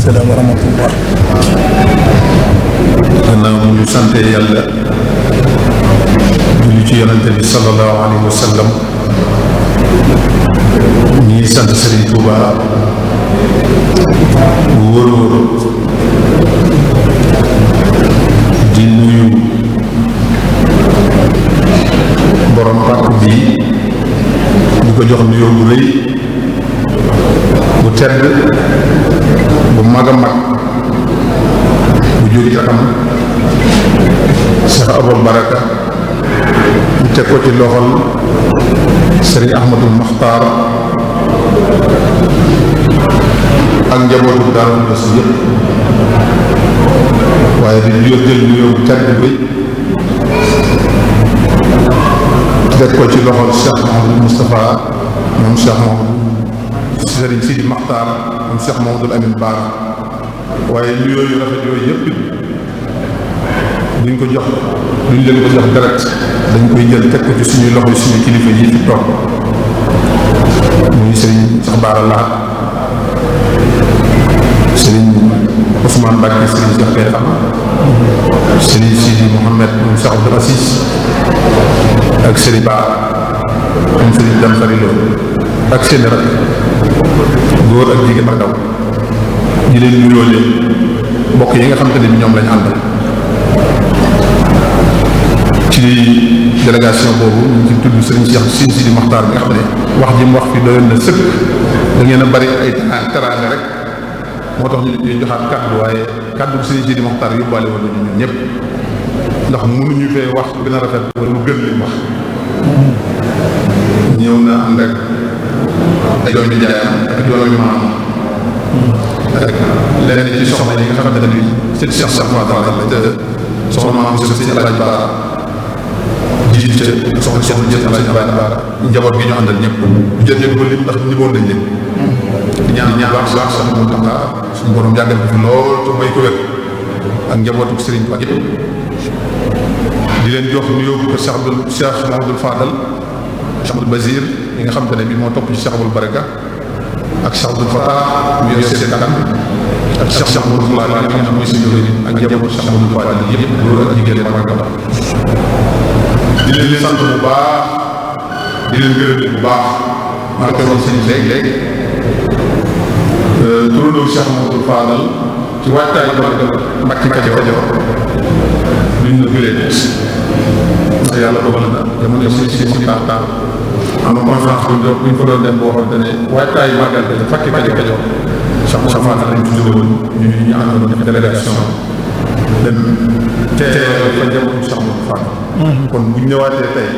salaam wa rahmatullah. gannaaw bu ñu sante yàlla julli ci yonante bi sallallahu alayhi wa sallam ñi sant Serigne Touba bu wóor wóor di nuyu borom pàkk bi di ko jox nuyoo bu rëy bu tedd bu mag a mag bu jóge ca xam Cheikh Abul Baraka ñu teg ko ci loxol Serigne Ahmadul Maxtaar ak njabootu Daaru Xudoos yëpp waaye di jël nuyoo bu tedd bi teg ko ci loxol Cheikh Mouhamadou Moustapha moom Cheikh Mouhamadou Serigne Sidi Maxtaar moom Cheikh Mouhamadoul Amine Bara waaye nuyoo yu rafet yooyu yëpp duñ ko jox duñ leen ko jox direct dañ koy jël teg ko ci suñuy loxo suñu kilifa yi fi toog muy Serigne Cheikh Bara Lahat Serigne Ousmane Mbacke Serigne Cheikh Kay Xam Serigne Sidi Mouhamed moom Cheikh Abdou Assis ak Serigne Ba moom Serigne Dame Fari Lo ak seen rak góor ak jigéen ak ndaw di leen nuyoo leen mbokk yi nga xam te ne bi ñoom lañ àndal ci délégation boobu ñu ngi ci tudd Serigne Cheikh Sidi Maxtaar bi nga xam ne wax ji mu wax fi doyoon na sëkk da ngeen a bari ay teraanga rek moo tax ñu joxaat kàddu waaye kàddu bu Serigne Sidi Maxtaar yóbbaale woon nañu ñun ñëpp ndax mënuñu fee wax gën a rafet wala lu gën li mu wax ñëw na ànd ak ay doomi jaayam ak doomi maam ak leneen ci soxna yi nga xam ne bi seen Cheikh Cheikh Fadal la te soxna maam si si Alaaji Baara jiite soxna Cheikh jël Alaaji Baara njaboot gi ñu àndal ñëpp jël ñëpp ba lim ndax ñiboon nañ leen di ñaan baax sax mu taxa suñu borom jàggal ko fi lool te may ko wér ak njabootu Serigne Ba yëpp di leen jox nuyoo ko Cheikh Mouhamadoul Fadal Cheikh Abdoul Bazir yi nga xam te ne bi moo topp ci Cheikh Abul Baraka ak Cheikh Abdoul Fatah mu yor seen kan ak Cheikh Mouhamadoul Fadal yi nga xam mooy si jori ak njabootu Cheikh Mouhamadoul Fadal yëpp loolu ak jigéen mag ak ndaw di leen sant bu baax di leen gërëm bu baax maa ngi koy wax seen léegi turandoo Cheikh Mouhamadoul Fadal ci waajtaay Mbàkke Kajoor duñ la gëlee ndax yàlla dogal na jamono si taar am na conférence bu ñu fa doon dem boo xamante ne waajtaayu màggal bi Mbàkke Kajoor Cheikh Moussa lañ tuddee woon ñu àndoon def délégation dem teewal fa njabootu Cheikh Mouhamadou Fadal kon bu ñu ñëwaatee tey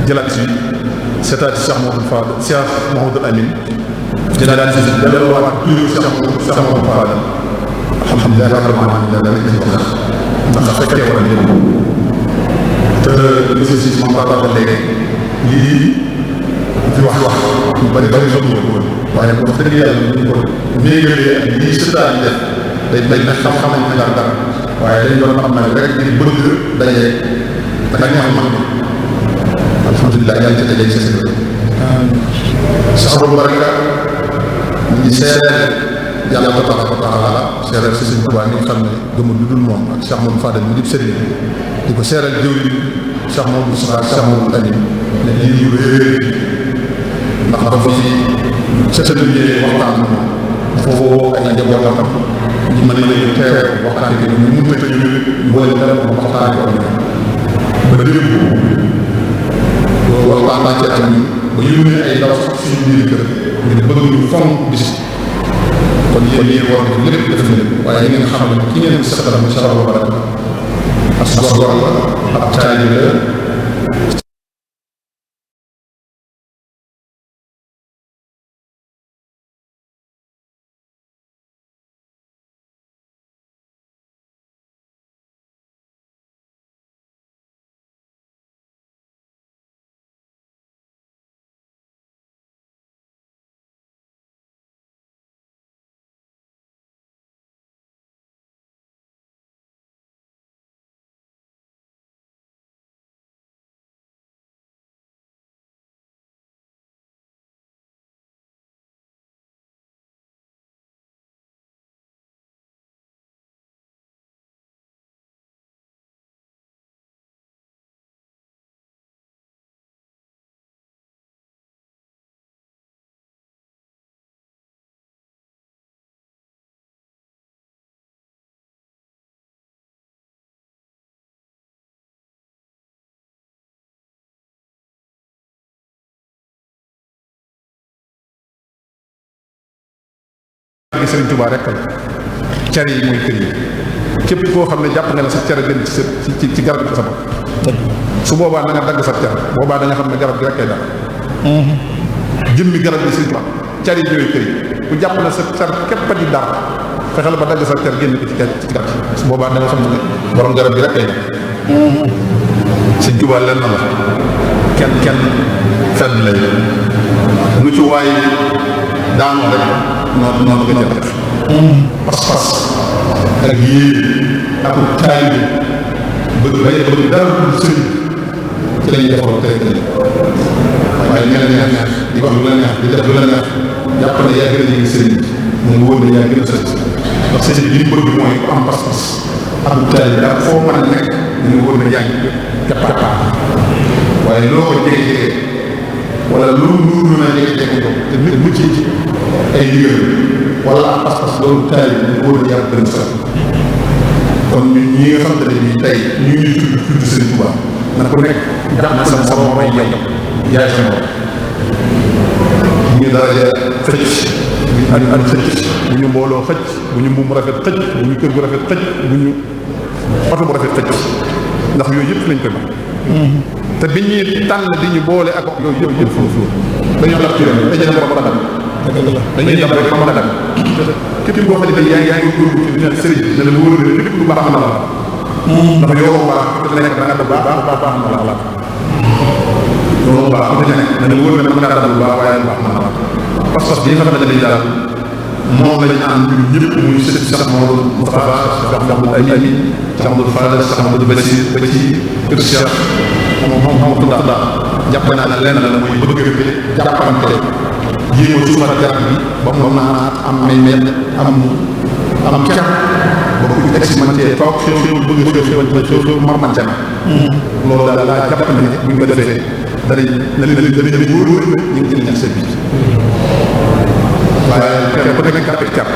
jëlaat si seetaati Cheikh Mouhamadou Fadal Cheikh Mouhamadoul Amine jëlaat si delluwaat tuuti Cheikh Mouhamadou Fadal alhamdulilah rabbil alamin la lañ ci wax ndax fekkee wala lépp te monsieur si moom baax na léegi lii fi wax ñu bari xamuñu ko woon waaye wax dëgg yàlla ñu ko méngalee ak lii sëtaan yi def day na xam-xam nañ dara waaye dañ doon xam ne rek ngir bëgg daje da neex mag ni alhamdulilah yàlla ci daje sa sécurité Cheikh Abul Baraka ñu ngi seedeel yàlla tabaraka wa taala seeral si Sëriñ Tuubaa ni nga xam ne gëmul lu dul moom ak Cheikh Mouhamadou Fadal mi di sëriñ di ko seeral jëwriñ Cheikh Mouhamadou Moustapha Cheikh Mouhamadou Amine ne lii ñu réer ndax dafa ci sëtël ñëwee waxtaan moom dafa woo ay njabootam ñu mën nañu teew waxtaan bi ñu mun ta ñu boole dara moom waxtaan ko ba démb waxtaan ci ak ñun ba yónnee ay ndaw suñu biir kër ngir bëgg ñu fonk bis kon yéen yéen war na lépp def leen waaye ngeen xam ne ki ngeen seqal mu Cheikh Abul Baraka as gor la ab taalibe la Serigne Touba rek la car yi mooy kër yi képp koo xam ne jàpp nga ne sa car gën ci garab gi sa bopp su boobaa da nga dagg sa car boobaa da nga xam ne garab gi rek kay dara jëmmi garab gi Serigne Touba car yi ñooy kër yi ku jàpp ne sa car képp di dara fexeel ba dagg sa car génn ko ci garab su boobaa da nga xam ne borom garab gi rek kay dara Serigne Touba lenn la kenn fenn lay nu ci waay daanoo rek noonu nga jël def pas-pas ak yéen ak taalibe bëgg dara sëriñ ci lañuy defaroo tey waaye mel neex di wax lu la neex di def lu la neex jàpp ne yaa gën a yéegi sëriñ bi mu wóor ne yaa gën a sëriñ ndax sëriñ bi li bëgg mooy ku am pas-pas ak taalibe ak foo mën a nekk ñu wóor ne yaa ngi jàppaa waaye loo ko jege wala lu nuur na jege ko te nit mucc ci ay ndigal wala am pas-pas loolu taalibe ñu wóor ne yaa gën a sëriñ kon ñun ñi nga xamante ne bii tey ñu ngi tudd Serigne Touba na ku nekk jàpp na sa morom ay yow yaay sa morom bu ñu daraja xëcc ak xëcc bu ñu mbooloo xëcc bu ñu mbuum rafet xëcc bu ñu kër gu rafet xëcc bu ñu oto bu rafet xëcc ndax yooyu yëpp lañ koy mën te bi ñuy tànn di ñu boole ak yooyu yëpp foofu dañoo def ci yoon dañuy dem ba dagg dañuy dem rek ba dagg képp koo xam ne yaa ngi góorgóorlu ci dina sëriñ ne la wóor ne lépp lu baax na la dafa yow baax ku nekk da nga def baax na la loolu baax ku nekk ne la wóor ne mën ngaa def lu baax waaye baax na la pas-pas bi nga xam ne dañuy daal moom lañu am ñun ñëpp muy sëñ Cheikh Mamadou Moustapha Cheikh Mamadou Amin Cheikh Mamadou Fadal Cheikh Mamadou Bassir ba ci kër Cheikh moom tudda jàpp naa ne lenn la mooy bëgg jàppante jéem a suuxat garab bi ba mu naa am meññeet am car ba ku expérimenté toog xew bëgg marmante na loolu daal laa jàpp ne bu ñu ko defee danañ wóor ñu ngi jël seen bi waaye kenn ku nekk ak car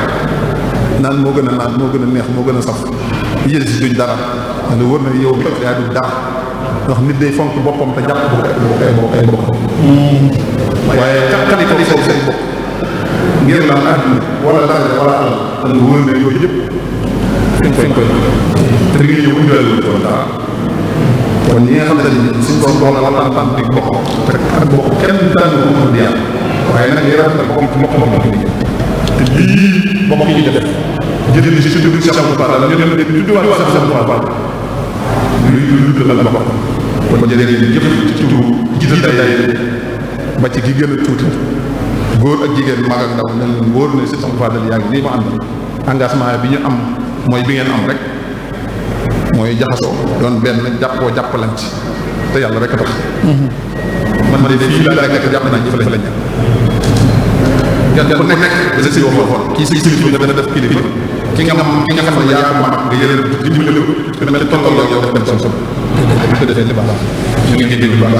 naan moo gën a naan moo gën a neex moo gën a saf yéen si duñ dara dana wóor na yow bi yaa du dara ndax nit day fonk boppam te jàpp ay bopp waaye xali ko seen seen bopp ngir la àdduna wala dara wala alal dana wóor na yooyu yëpp fi nga koy te li nga ñëw undiwàllu ko dara kon ñi nga xam ne suñ bopp doon wala tànn di bokk te ak bokk kenn tànn ko di yàlla waaye nag li rafet na bokk ci mokk mokk di te lii bokk yi def jël ci tuddu Cheikh Abdou Fall ñu dem tudduwaat Cheikh Abdou Fall lu la bokk kon jërëjëf jëf ci turu jiital day ba ci ki gën a tuuti góor ak jigéen mag ak ndaw ne leen wóor ne Cheikh Abdou Fall yaa ngi nii ma àndal engagement bi ñu am mooy bi ngeen am rek mooy jaxasoo doon benn jàppoo jàppalan ci te yàlla rek a tax man de fii laa nekk jàpp nañ fa lañ kenn ku nekk da la si waxoon kii si kilifa nga dana def kilifa ki nga xam ne yaa ko mag nga yële dimbali ko mel tolloo yow def dem som som bu ko defee li baax ñu ngi déglu baax